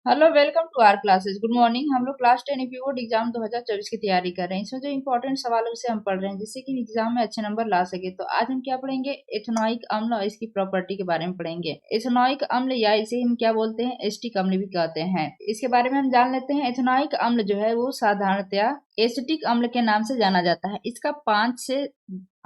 Hello, welcome to our classes. Good morning. हम लोग class 10 board exam 2024 की तैयारी कर रहे हैं। इसमें जो इंपॉर्टेंट सवालों से हम पढ़ रहे हैं जिससे कि एग्जाम में अच्छे नंबर ला सके। तो आज हम क्या पढ़ेंगे? एथेनॉइक अम्ल और इसकी प्रॉपर्टी के बारे में पढ़ेंगे। एथेनॉइक अम्ल या इसे हम क्या बोलते हैं? एसिटिक अम्ल भी कहते हैं। इसके बारे में हम जान लेते हैं। एथेनॉइक अम्ल जो है वो साधारणतया एसिटिक अम्ल के नाम से जाना जाता है। इसका 5 से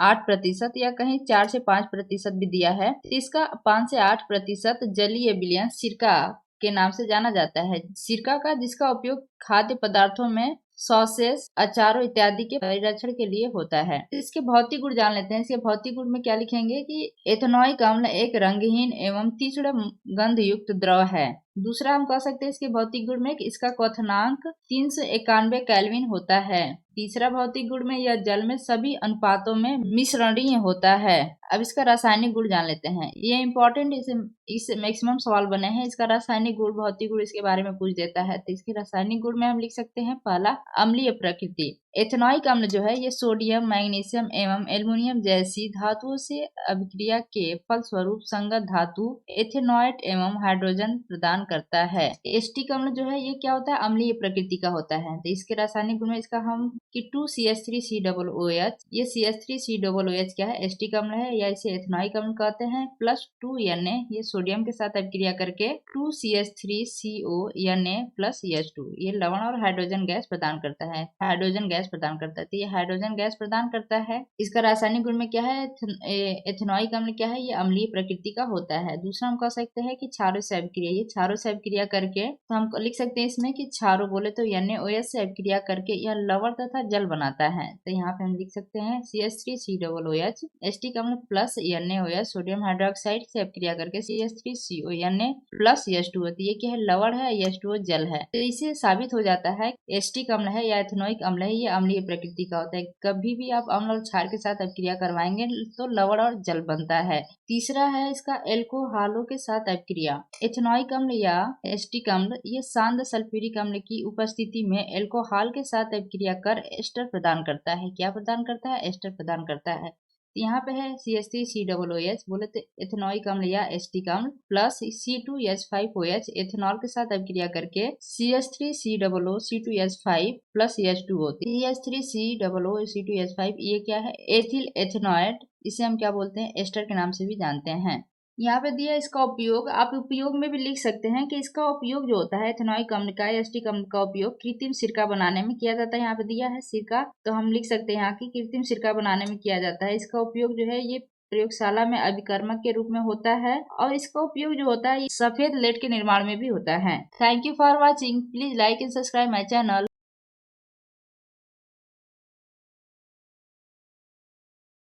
8% या कहीं 4 से 5% भी दिया है। इसका 5 से 8% जलीय विलयन सिरका के नाम से जाना जाता है। सिरका का जिसका उपयोग खाद्य पदार्थों में सॉसेस, अचारों इत्यादि के परिरक्षण के लिए होता है। इसके भौतिक गुण जान लेते हैं। इसके भौतिक गुण में क्या लिखेंगे कि एथेनॉइक अम्ल एक रंगहीन एवं तीक्ष्ण गंध युक्त द्रव है। दूसरा हम कह सकते हैं इसके भौतिक गुण में कि इसका क्वथनांक 391 केल्विन होता है। तीसरा भौतिक गुण में यह जल में सभी अनुपातों में मिश्रणीय होता है। अब इसका रासायनिक गुण जान लेते हैं। ये इंपॉर्टेंट इससे मैक्सिमम सवाल बने हैं। इसका रासायनिक गुण, भौतिक गुण इसके बारे में पूछ देता है। तो इसके रासायनिक गुण में हम लिख सकते हैं पहला, अम्लीय प्रकृति। एथेनॉइक अम्ल जो है ये सोडियम, मैग्नीशियम एवं एल्युमिनियम जैसी धातुओं से अभिक्रिया के फलस्वरूप संगत धातु एथेनॉइट एवं हाइड्रोजन प्रदान करता है। एसिटिक अम्ल जो है ये क्या होता है? अम्लीय प्रकृति का होता है। तो इसके रासायनिक गुण में इसका हम कि 2CH3COOH, ये CH3COOH क्या है? एसिटिक अम्ल है या इसे एथेनॉइक अम्ल कहते हैं। प्लस 2Na, ये सोडियम के साथ अभिक्रिया करके 2CH3CONA प्लस H2, ये लवण और हाइड्रोजन गैस प्रदान करता है। तो ये हाइड्रोजन गैस प्रदान करता है। इसका रासायनिक गुण में क्या है? एथेनॉइक अम्ल क्या है? ये अम्लीय प्रकृति का होता है। दूसरा हम कह सकते हैं कि क्षारों से अभिक्रिया, ये क्षारों से अभिक्रिया करके, तो हम लिख सकते हैं इसमें कि क्षारों बोले तो NaOH से अभिक्रिया करके यह लवण तथा जल बनाता है। तो यहाँ पे हम लिख सकते हैं CH3COOH एसिटिक अम्ल प्लस NaOH सोडियम हाइड्रोक्साइड से अभिक्रिया करके CH3CONA प्लस H2O। तो ये क्या है? लवण है, H2O जल है। तो इसे साबित हो जाता है एसिटिक अम्ल है या एथेनॉइक अम्ल है ये अम्लीय प्रकृति का होता है। कभी भी आप अम्ल और क्षार के साथ अभिक्रिया करवाएंगे तो लवण और जल बनता है। तीसरा है इसका एल्कोहलों के साथ अभिक्रिया। एथेनॉइक अम्ल या एसिटिक अम्ल ये सांद्र सल्फ्यूरिक अम्ल की उपस्थिति में एल्कोहल के साथ अभिक्रिया कर एस्टर प्रदान करता है। क्या प्रदान करता है? एस्टर प्रदान करता है। यहाँ पे है CH3COOH बोले तो एथेनॉइक अम्ल या एसिटिक अम्ल प्लस C2H5OH एथेनॉल के साथ अभिक्रिया करके CH3COO C2H5 plus H2O। CH3COO C2H5 ये क्या है? एथिल एथेनॉइड, इसे हम क्या बोलते हैं? एस्टर के नाम से भी जानते हैं। यहाँ पे दिया इसका उपयोग, आप उपयोग में भी लिख सकते हैं कि इसका उपयोग जो होता है एथेनॉइक अम्ल का, एसिटिक अम्ल का उपयोग कृत्रिम सिरका बनाने में किया जाता है। यहाँ पे दिया है सिरका, तो हम लिख सकते हैं यहाँ की कृत्रिम सिरका बनाने में किया जाता है। इसका उपयोग जो है ये प्रयोगशाला में अभिकर्मक के रूप में होता है और इसका उपयोग जो होता है ये सफेद लेड के निर्माण में भी होता है। Thank you for watching. Please like and subscribe my channel.